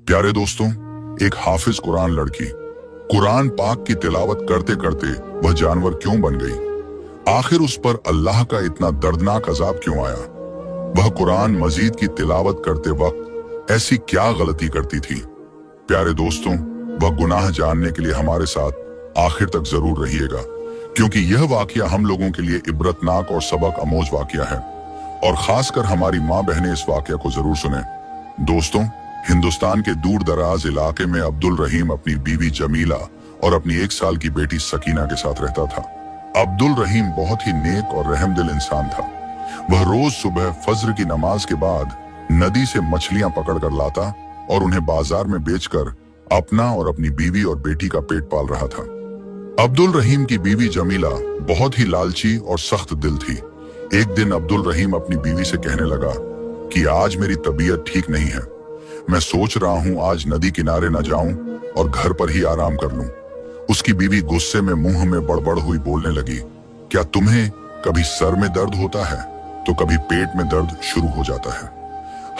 प्यारे दोस्तों, एक हाफिज कुरान लड़की कुरान पाक की तिलावत करते करते वह जानवर क्यों बन गई? आखिर उस पर अल्लाह का इतना दर्दनाक अजाब क्यों आया? वह कुरान मजीद की तिलावत करते वक्त ऐसी क्या गलती करती थी? प्यारे दोस्तों, वह गुनाह जानने के लिए हमारे साथ आखिर तक जरूर रहिएगा, क्योंकि यह वाकया हम लोगों के लिए इबरतनाक और सबक आमोज वाकया है, और खासकर हमारी माँ बहनें इस वाकया को जरूर सुने। दोस्तों, हिंदुस्तान के दूर दराज इलाके में अब्दुल रहीम अपनी बीवी जमीला और अपनी 1 साल की बेटी सकीना के साथ रहता था। अब्दुल रहीम बहुत ही नेक और रहमदिल इंसान था। वह रोज सुबह फज्र की नमाज के बाद नदी से मछलियां पकड़ कर लाता और उन्हें बाजार में बेचकर अपना और अपनी बीवी और बेटी का पेट पाल रहा था। अब्दुल रहीम की बीवी जमीला बहुत ही लालची और सख्त दिल थी। एक दिन अब्दुल रहीम अपनी बीवी से कहने लगा कि आज मेरी तबीयत ठीक नहीं है, मैं सोच रहा हूं आज नदी किनारे न जाऊं और घर पर ही आराम कर लूं। उसकी बीवी गुस्से में मुंह में बड़बड़ हुई बोलने लगी, क्या तुम्हें कभी सर में दर्द होता है तो कभी पेट में दर्द शुरू हो जाता है?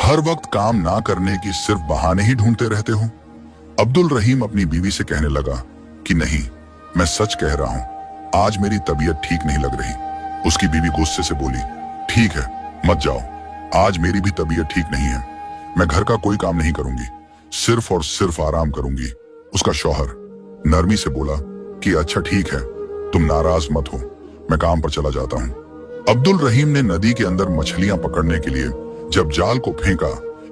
हर वक्त काम ना करने की सिर्फ बहाने ही ढूंढते रहते हो? अब्दुल रहीम अपनी बीवी से कहने लगा कि नहीं, मैं सच कह रहा हूं, आज मेरी तबीयत ठीक नहीं लग रही। उसकी बीवी गुस्से से बोली, ठीक है, मत जाओ, आज मेरी भी तबीयत ठीक नहीं है, मैं घर का कोई काम नहीं करूंगी, सिर्फ और सिर्फ आराम करूंगी। उसका शौहर नरमी से बोला कि अच्छा ठीक है, तुम नाराज मत हो, मैं काम पर चला जाता हूं। अब्दुल रहीम ने नदी के अंदर मछलियां पकड़ने के लिए जब जाल को फेंका,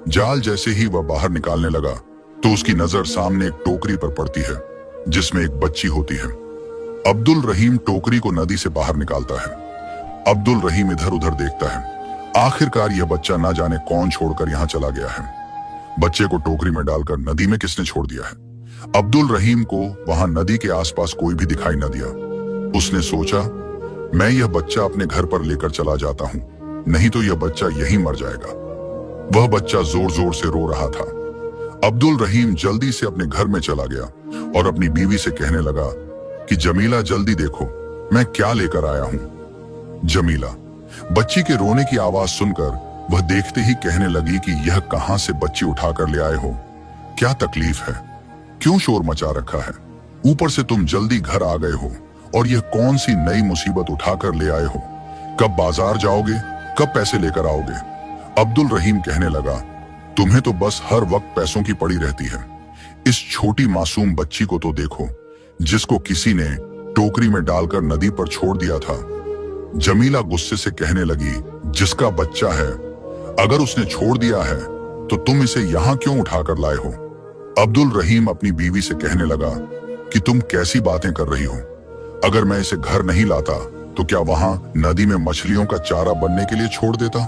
जाल जैसे ही वह बाहर निकालने लगा तो उसकी नजर सामने एक टोकरी पर पड़ती है जिसमें एक बच्ची होती है। अब्दुल रहीम टोकरी को नदी से बाहर निकालता है। अब्दुल रहीम इधर उधर देखता है। आखिरकार यह बच्चा ना जाने कौन छोड़कर यहाँ चला गया है। बच्चे को टोकरी में डालकर नदी में किसने छोड़ दिया है? अब्दुल रहीम को वहां नदी के आसपास कोई भी दिखाई न दिया। उसने सोचा, मैं यह बच्चा अपने घर पर लेकर चला जाता हूं, नहीं तो यह बच्चा यहीं मर जाएगा। वह बच्चा जोर जोर से रो रहा था। अब्दुल रहीम जल्दी से अपने घर में चला गया और अपनी बीवी से कहने लगा कि जमीला जल्दी देखो, मैं क्या लेकर आया हूं। जमीला बच्ची के रोने की आवाज सुनकर वह देखते ही कहने लगी कि यह कहां से बच्ची उठाकर ले आए हो? क्या तकलीफ है? क्यों शोर मचा रखा है? ऊपर से तुम जल्दी घर आ गए हो और यह कौन सी नई मुसीबत उठाकर ले आए हो? कब बाजार जाओगे? कब पैसे लेकर आओगे? अब्दुल रहीम कहने लगा, तुम्हें तो बस हर वक्त पैसों की पड़ी रहती है। इस छोटी मासूम बच्ची को तो देखो, जिसको किसी ने टोकरी में डालकर नदी पर छोड़ दिया था। जमीला गुस्से से कहने लगी, जिसका बच्चा है, अगर उसने छोड़ दिया है तो तुम इसे यहां क्यों उठाकर लाए हो? अब्दुल रहीम अपनी बीवी से कहने लगा कि तुम कैसी बातें कर रही हो? अगर मैं इसे घर नहीं लाता तो क्या वहां नदी में मछलियों का चारा बनने के लिए छोड़ देता?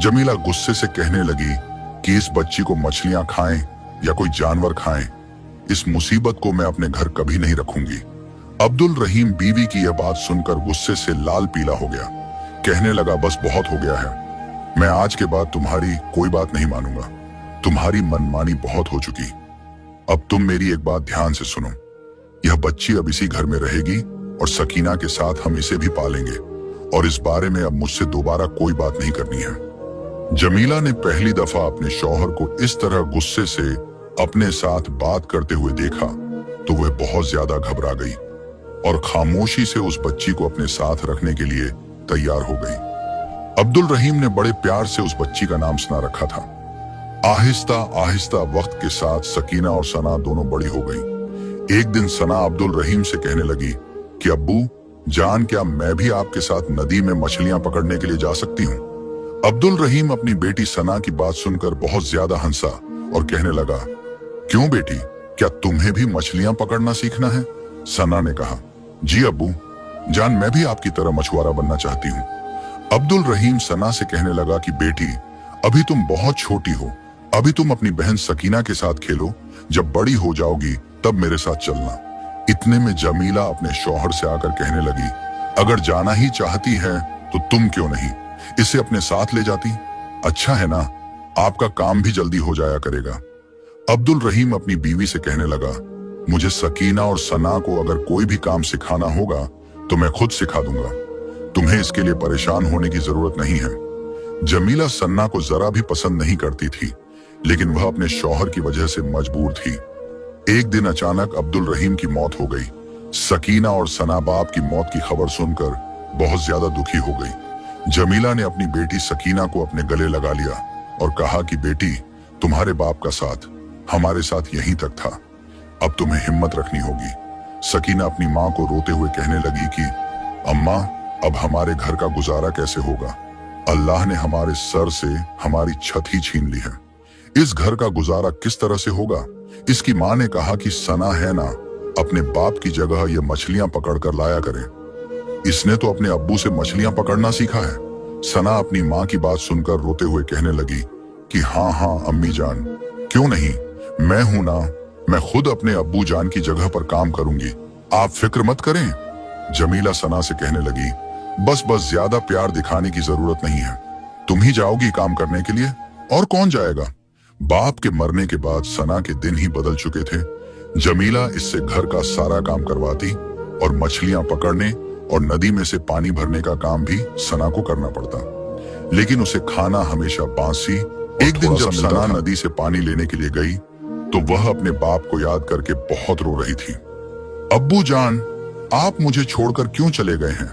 जमीला गुस्से से कहने लगी कि इस बच्ची को मछलियां खाएं या कोई जानवर खाएं, इस मुसीबत को मैं अपने घर कभी नहीं रखूंगी। अब्दुल रहीम बीवी की यह बात सुनकर गुस्से से लाल पीला हो गया। कहने लगा, बस बहुत हो गया है, मैं आज के बाद तुम्हारी कोई बात नहीं मानूंगा। तुम्हारी मनमानी बहुत हो चुकी। अब तुम मेरी एक बात ध्यान से सुनो, यह बच्ची अब इसी घर में रहेगी और सकीना के साथ हम इसे भी पालेंगे, और इस बारे में अब मुझसे दोबारा कोई बात नहीं करनी है। जमीला ने पहली दफा अपने शौहर को इस तरह गुस्से से अपने साथ बात करते हुए देखा तो वह बहुत ज्यादा घबरा गई और खामोशी से उस बच्ची को अपने साथ रखने के लिए तैयार हो गई। अब्दुल रहीम ने बड़े प्यार से उस बच्ची का नाम सना रखा था। आहिस्ता आहिस्ता वक्त के साथ सकीना और सना दोनों बड़ी हो गई। एक दिन सना अब्दुल रहीम से कहने लगी कि अब्बू जान, क्या मैं भी आपके साथ नदी में मछलियां पकड़ने के लिए जा सकती हूँ? अब्दुल रहीम अपनी बेटी सना की बात सुनकर बहुत ज्यादा हंसा और कहने लगा, क्यों बेटी, क्या तुम्हें भी मछलियां पकड़ना सीखना है? सना ने कहा, जी अब्बू जान, मैं भी आपकी तरह मछुआरा बनना चाहती हूँ। अब्दुल रहीम सना से कहने लगा कि बेटी, अभी तुम बहुत छोटी हो, अभी तुम अपनी बहन सकीना के साथ खेलो, जब बड़ी हो जाओगी तब मेरे साथ चलना। इतने में जमीला अपने शौहर से आकर कहने लगी, अगर जाना ही चाहती है तो तुम क्यों नहीं इसे अपने साथ ले जाती? अच्छा है ना, आपका काम भी जल्दी हो जाया करेगा। अब्दुल रहीम अपनी बीवी से कहने लगा, मुझे सकीना और सना को अगर कोई भी काम सिखाना होगा तो मैं खुद सिखा दूंगा, तुम्हें इसके लिए परेशान होने की जरूरत नहीं है। जमीला सन्ना को जरा भी पसंद नहीं करती थी, लेकिन वह अपने शौहर की वजह से मजबूर थी। एक दिन अचानक अब्दुल रहीम की मौत हो गई। सकीना और सना बाप की मौत की खबर सुनकर बहुत ज्यादा दुखी हो गई। जमीला ने अपनी बेटी सकीना को अपने गले लगा लिया और कहा कि बेटी, तुम्हारे बाप का साथ हमारे साथ यहीं तक था, अब तुम्हें हिम्मत रखनी होगी। सकीना अपनी माँ को रोते हुए कहने लगी कि अम्मा, अब हमारे घर का गुजारा कैसे होगा? अल्लाह ने हमारे सर से हमारी छत ही छीन ली है। इस घर का गुजारा किस तरह से होगा? इसकी माँ ने कहा कि सना है ना, अपने बाप की जगह ये मछलियां पकड़ कर लाया करे। इसने तो अपने अब्बू से मछलियां पकड़ना सीखा है। सना अपनी माँ की बात सुनकर रोते हुए कहने लगी कि हाँ हाँ अम्मी जान, क्यों नहीं, मैं हूं ना, मैं खुद अपने अब्बू जान की जगह पर काम करूंगी, आप फिक्र मत करें। जमीला सना से कहने लगी, बस बस ज्यादा प्यार दिखाने की जरूरत नहीं है, तुम ही जाओगी काम करने के लिए, और कौन जाएगा? बाप के मरने के बाद सना के दिन ही बदल चुके थे। जमीला इससे घर का सारा काम करवाती और मछलियां पकड़ने और नदी में से पानी भरने का काम भी सना को करना पड़ता, लेकिन उसे खाना हमेशा बासी। एक दिन जब सना नदी से पानी लेने के लिए गई तो वह अपने बाप को याद करके बहुत रो रही थी। अब्बू जान, आप मुझे छोड़कर क्यों चले गए हैं?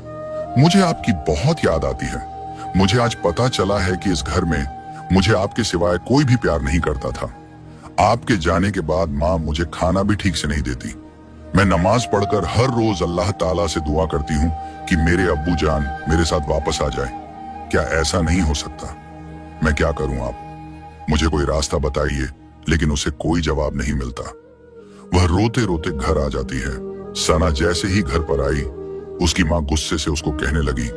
मुझे आपकी बहुत याद आती है। मुझे आज पता चला है कि इस घर में मुझे आपके सिवाय कोई भी प्यार नहीं करता था। आपके जाने के बाद माँ मुझे खाना भी ठीक से नहीं देती। मैं नमाज पढ़कर हर रोज अल्लाह ताला से दुआ करती हूँ कि मेरे अब्बू जान मेरे साथ वापस आ जाए। क्या ऐसा नहीं हो सकता? मैं क्या करूं? आप मुझे कोई रास्ता बताइए। लेकिन उसे कोई जवाब नहीं मिलता। वह रोते रोते घर आ जाती है। सना जैसे ही घर पर आई, उसकी माँ गुस्से से उसको कहने लगी,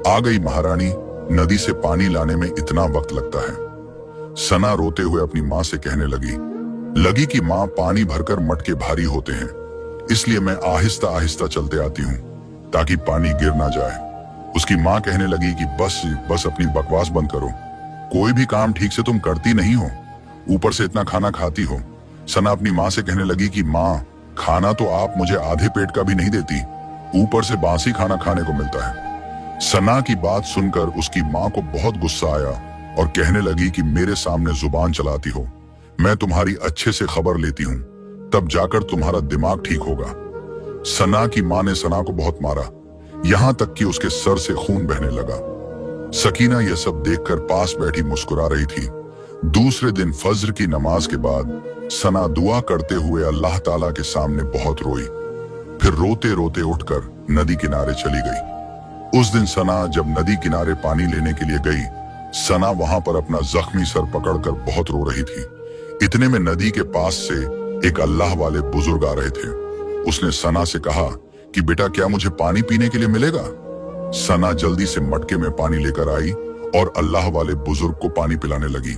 आ गई महारानी, नदी से पानी लाने में इतना वक्त लगता है। सना रोते हुए अपनी माँ से कहने लगी कि माँ, पानी भरकर मटके भारी होते हैं, इसलिए मैं आहिस्ता आहिस्ता चलते आती हूँ ताकि पानी गिर ना जाए। उसकी माँ कहने लगी कि बस बस अपनी बकवास बंद करो, कोई भी काम ठीक से तुम करती नहीं हो, ऊपर से इतना खाना खाती हो। सना अपनी माँ से कहने लगी कि माँ, खाना तो आप मुझे आधे पेट का भी नहीं देती, ऊपर से बासी खाना खाने को मिलता है। सना की बात सुनकर उसकी माँ को बहुत गुस्सा आया और कहने लगी कि मेरे सामने जुबान चलाती हो, मैं तुम्हारी अच्छे से खबर लेती हूँ, तब जाकर तुम्हारा दिमाग ठीक होगा। सना की माँ ने सना को बहुत मारा, यहाँ तक कि उसके सर से खून बहने लगा। सकीना यह सब देखकर पास बैठी मुस्कुरा रही थी। दूसरे दिन फज्र की नमाज के बाद सना दुआ करते हुए अल्लाह ताला के सामने बहुत रोई, फिर रोते रोते उठकर नदी किनारे चली गई। उस दिन सना जब नदी किनारे पानी लेने के लिए गई, सना वहां पर अपना जख्मी सर पकड़कर बहुत रो रही थी। इतने में नदी के पास से एक अल्लाह वाले बुजुर्ग आ रहे थे। उसने सना से कहा कि बेटा, क्या मुझे पानी पीने के लिए मिलेगा? सना जल्दी से मटके में पानी लेकर आई और अल्लाह वाले बुजुर्ग को पानी पिलाने लगी।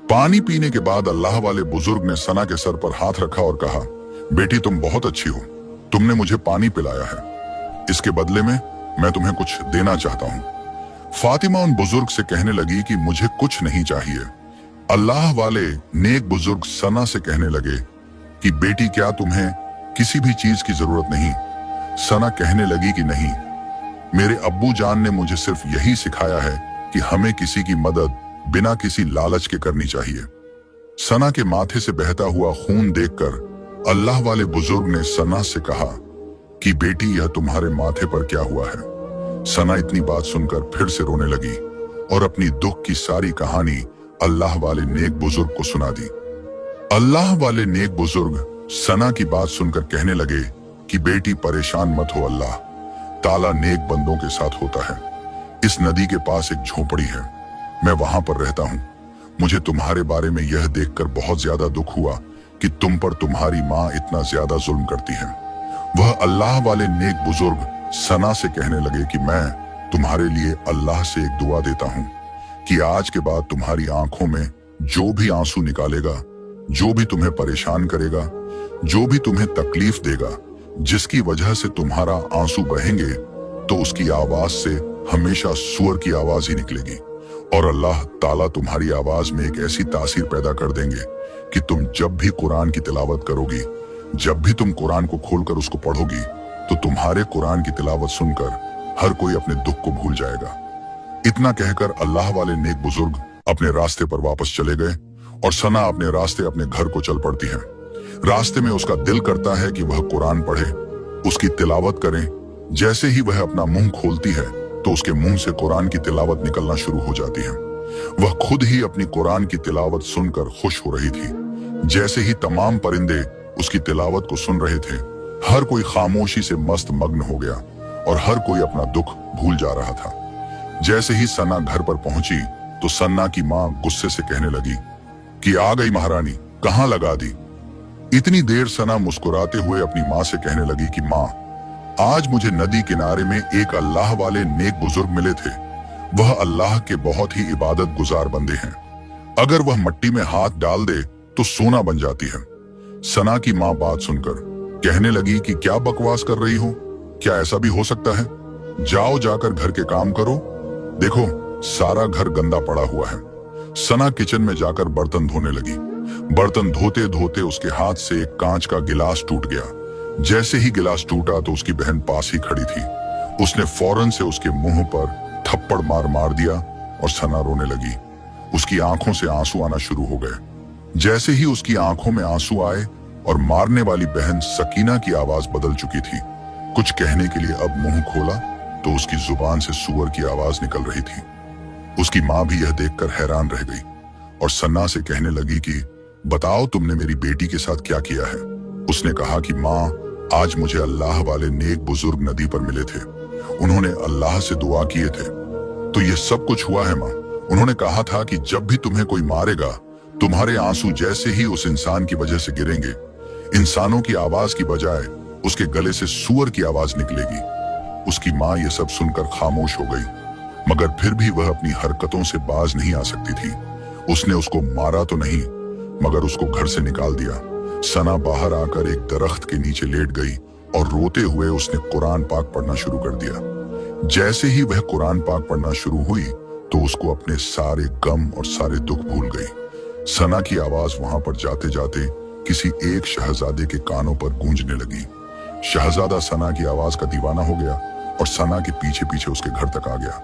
पानी पीने के बाद अल्लाह वाले बुजुर्ग ने सना के सर पर हाथ रखा और कहा, बेटी, तुम बहुत अच्छी हो, तुमने मुझे पानी पिलाया है, इसके बदले में मैं तुम्हें कुछ देना चाहता हूँ। फातिमा उन बुजुर्ग से कहने लगी कि मुझे कुछ नहीं चाहिए। अल्लाह वाले नेक बुजुर्ग सना से कहने लगे कि बेटी, क्या तुम्हें किसी भी चीज की जरूरत नहीं? सना कहने लगी कि नहीं, मेरे अब्बू जान ने मुझे सिर्फ यही सिखाया है कि हमें किसी की मदद बिना किसी लालच के करनी चाहिए। सना के माथे से बहता हुआ खून देखकर अल्लाह वाले बुजुर्ग ने सना से कहा कि बेटी, यह तुम्हारे माथे पर क्या हुआ है? सना इतनी बात सुनकर फिर से रोने लगी और अपनी दुख की सारी कहानी अल्लाह वाले नेक बुजुर्ग को सुना दी। अल्लाह वाले नेक बुजुर्ग सना की बात सुनकर कहने लगे कि बेटी, परेशान मत हो, अल्लाह ताला नेक बंदों के साथ होता है। इस नदी के पास एक झोपड़ी है, मैं वहां पर रहता हूँ। मुझे तुम्हारे बारे में यह देखकर बहुत ज्यादा दुख हुआ कि तुम पर तुम्हारी माँ इतना ज्यादा जुल्म करती है। वह अल्लाह वाले नेक बुजुर्ग सना से कहने लगे कि मैं तुम्हारे लिए अल्लाह से एक दुआ देता हूँ कि आज के बाद तुम्हारी आंखों में जो भी आंसू निकालेगा, जो भी तुम्हें परेशान करेगा, जो भी तुम्हें तकलीफ देगा, जिसकी वजह से तुम्हारा आंसू बहेंगे, तो उसकी आवाज से हमेशा सुअर की आवाज ही निकलेगी और अल्लाह ताला तुम्हारी आवाज में एक ऐसी तासीर पैदा कर देंगे कि तुम जब भी कुरान की तिलावत करोगी, जब भी तुम कुरान को खोलकर उसको पढ़ोगी, तो तुम्हारे कुरान की तिलावत सुनकर हर कोई अपने दुख को भूल जाएगा। इतना कहकर अल्लाह वाले नेक बुजुर्ग अपने रास्ते पर वापस चले गए। और सना अपने रास्ते अपने घर को चल पड़ती है। रास्ते में उसका दिल करता है कि वह कुरान पढ़े, उसकी तिलावत करे। जैसे ही वह अपना मुंह खोलती है तो उसके मुंह से कुरान की तिलावत निकलना शुरू हो जाती है। वह खुद ही अपनी कुरान की तिलावत सुनकर खुश हो रही थी। जैसे ही तमाम परिंदे उसकी तिलावत को सुन रहे थे, हर कोई खामोशी से मस्त मग्न हो गया और हर कोई अपना दुख भूल जा रहा था। जैसे ही सना घर पर पहुंची तो सन्ना की माँ गुस्से से कहने लगी कि आ गई महारानी, कहाँ लगा दी। इतनी देर सना मुस्कुराते हुए अपनी माँ से कहने लगी कि माँ, आज मुझे नदी किनारे में एक अल्लाह वाले नेक बुजुर्ग मिले थे। वह अल्लाह के बहुत ही इबादत गुजार बंदे हैं। अगर वह मट्टी में हाथ डाल दे तो सोना बन जाती है। सना की माँ बात सुनकर कहने लगी कि क्या बकवास कर रही हो, क्या ऐसा भी हो सकता है? जाओ जाकर घर के काम करो, देखो सारा घर गंदा पड़ा हुआ है। सना किचन में जाकर बर्तन धोने लगी। बर्तन धोते धोते उसके हाथ से एक कांच का गिलास टूट गया। जैसे ही गिलास टूटा तो उसकी बहन पास ही खड़ी थी। उसने फौरन से उसके मुंह पर थप्पड़ मार मार दिया और सना रोने लगी। उसकी आंखों से आंसू आना शुरू हो गए। जैसे ही उसकी आंखों में आंसू आए और मारने वाली बहन सकीना की आवाज बदल चुकी थी, कुछ कहने के लिए अब मुंह खोला तो उसकी जुबान से सूअर की आवाज निकल रही थी। उसकी माँ भी यह देखकर हैरान रह गई और सन्ना से कहने लगी कि बताओ तुमने मेरी बेटी के साथ क्या किया है। उसने कहा कि माँ, आज मुझे अल्लाह वाले नेक बुजुर्ग नदी पर मिले थे। उन्होंने अल्लाह से दुआ किए थे तो ये सब कुछ हुआ है माँ। उन्होंने कहा था कि जब भी तुम्हें कोई मारेगा, तुम्हारे आंसू जैसे ही उस इंसान की वजह से गिरेंगे, इंसानों की आवाज की बजाय उसके गले से सूअर की आवाज निकलेगी। उसकी माँ ये सब सुनकर खामोश हो गई, मगर फिर भी वह अपनी हरकतों से बाज नहीं आ सकती थी। उसने उसको मारा तो नहीं, मगर उसको घर से निकाल दिया। सना बाहर आकर एक दरख्त के नीचे लेट गई और रोते हुए उसने कुरान पाक पढ़ना शुरू कर दिया। जैसे ही वह कुरान पाक पढ़ना शुरू हुई तो उसको अपने सारे गम और सारे दुख भूल गई। सना की आवाज वहां पर जाते जाते किसी एक शहजादे के कानों पर गूंजने लगी। शहजादा सना की आवाज का दीवाना हो गया और सना के पीछे पीछे उसके घर तक आ गया।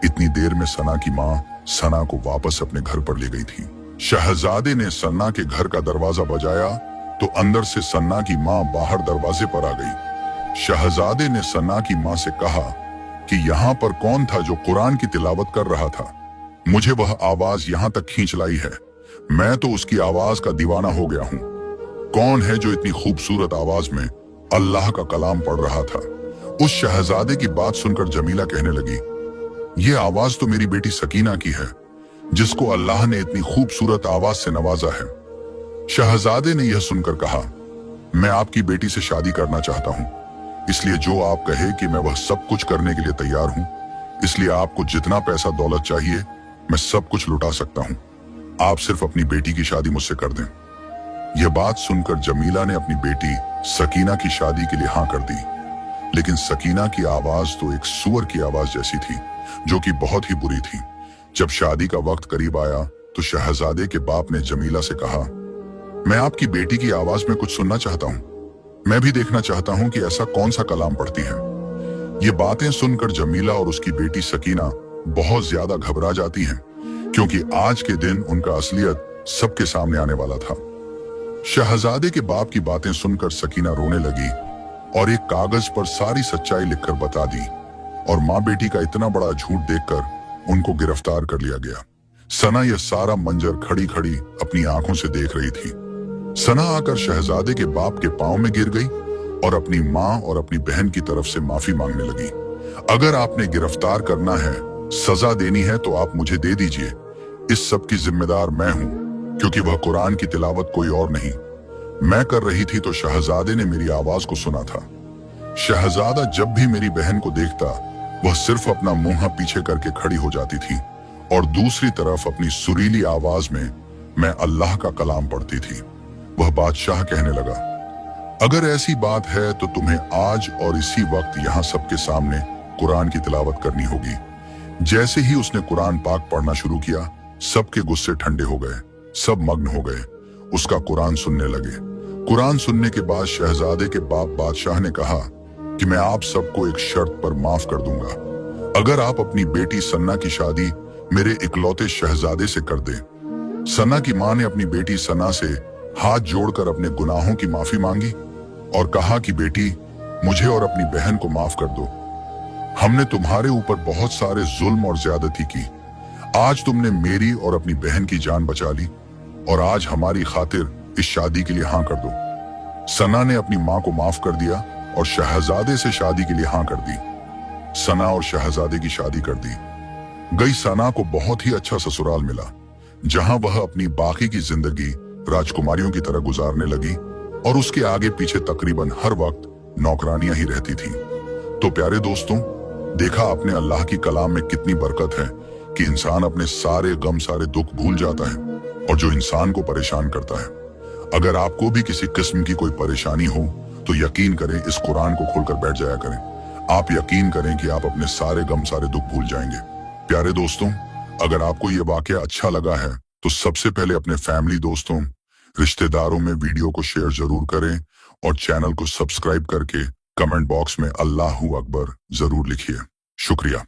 इतनी देर में सना की माँ सना को वापस अपने घर पर ले गई थी। शहजादे ने सन्ना के घर का दरवाजा बजाया तो अंदर से सन्ना की माँ बाहर दरवाजे पर आ गई। शहजादे ने सन्ना की माँ से कहा कि यहाँ पर कौन था जो कुरान की तिलावत कर रहा था? मुझे वह आवाज यहाँ तक खींच लाई है। मैं तो उसकी आवाज का दीवाना हो गया हूँ। कौन है जो इतनी खूबसूरत आवाज में अल्लाह का कलाम पढ़ रहा था? उस शहजादे की बात सुनकर जमीला कहने लगी, ये आवाज तो मेरी बेटी सकीना की है, जिसको अल्लाह ने इतनी खूबसूरत आवाज से नवाजा है। शहजादे ने यह सुनकर कहा, मैं आपकी बेटी से शादी करना चाहता हूँ, इसलिए जो आप कहे कि मैं वह सब कुछ करने के लिए तैयार हूँ। इसलिए आपको जितना पैसा दौलत चाहिए मैं सब कुछ लुटा सकता हूँ। आप सिर्फ अपनी बेटी की शादी मुझसे कर दें। यह बात सुनकर जमीला ने अपनी बेटी सकीना की शादी के लिए हाँ कर दी। लेकिन सकीना की आवाज तो एक सूअर की आवाज जैसी थी, जो कि बहुत ही बुरी थी। जब शादी का वक्त करीब आया तो शहजादे के बाप ने जमीला से कहा, मैं आपकी बेटी की आवाज में कुछ सुनना चाहता हूँ। मैं भी देखना चाहता हूँ कि ऐसा कौन सा कलाम पढ़ती है। ये बातें सुनकर जमीला और उसकी बेटी सकीना बहुत ज्यादा घबरा जाती हैं, क्योंकि आज के दिन उनका असलियत सबके सामने आने वाला था। शहजादे के बाप की बातें सुनकर सकीना रोने लगी और एक कागज पर सारी सच्चाई लिखकर बता दी, और माँ बेटी का इतना बड़ा झूठ देखकर उनको गिरफ्तार कर लिया गया। सना यह सारा मंजर खड़ी खड़ी अपनी आंखों से देख रही थी। सना आकर शहजादे के बाप के पांव में गिर गई और अपनी माँ और अपनी बहन की तरफ से माफी मांगने लगी। अगर आपने गिरफ्तार करना है, सजा देनी है तो आप मुझे दे दीजिए। इस सब की जिम्मेदार मैं हूँ, क्योंकि वह कुरान की तिलावत कोई और नहीं, मैं कर रही थी तो शहजादे ने मेरी आवाज को सुना था। शहजादा जब भी मेरी बहन को देखता, वह सिर्फ अपना मुंह पीछे करके खड़ी हो जाती थी और दूसरी तरफ अपनी सुरीली आवाज में मैं अल्लाह का कलाम पढ़ती थी। वह बादशाह कहने लगा, अगर ऐसी बात है तो तुम्हें आज और इसी वक्त यहाँ सबके सामने कुरान की तिलावत करनी होगी। जैसे ही उसने कुरान पाक पढ़ना शुरू किया, सबके गुस्से ठंडे हो गए, सब मग्न हो गए, उसका कुरान सुनने लगे। कुरान सुनने के बाद शहजादे के बाप बादशाह ने कहा कि मैं आप सबको एक शर्त पर माफ कर दूंगा। अगर आप अपनी बेटी सन्ना की शादी मेरे इकलौते शहजादे से कर दें सना की मां ने अपनी बेटी सना से हाथ जोड़कर अपने गुनाहों की माफी मांगी और कहा कि बेटी, मुझे और अपनी बहन को माफ कर दो। हमने तुम्हारे ऊपर बहुत सारे जुल्म और ज्यादती की। आज तुमने मेरी और अपनी बहन की जान बचा ली और आज हमारी खातिर इस शादी के लिए हाँ कर दो। सना ने अपनी मां को माफ कर दिया और शहजादे से शादी के लिए हाँ कर दी। सना और शहजादे की शादी कर दी गई। सना को बहुत ही अच्छा ससुराल मिला, जहां वह अपनी बाकी की जिंदगी राजकुमारियों की तरह गुजारने लगी और उसके आगे पीछे तकरीबन हर वक्त नौकरानियां ही रहती थीं। तो प्यारे दोस्तों, देखा आपने अल्लाह की कलाम में कितनी बरकत है कि इंसान अपने सारे गम, सारे दुख भूल जाता है और जो इंसान को परेशान करता है। अगर आपको भी किसी किस्म की कोई परेशानी हो तो यकीन करें, इस कुरान को खोलकर बैठ जाया करें। आप यकीन करें कि आप अपने सारे गम, सारे दुख भूल जाएंगे। प्यारे दोस्तों, अगर आपको ये वाकया अच्छा लगा है तो सबसे पहले अपने फैमिली, दोस्तों, रिश्तेदारों में वीडियो को शेयर जरूर करें और चैनल को सब्सक्राइब करके कमेंट बॉक्स में अल्लाहू अकबर जरूर लिखिए। शुक्रिया।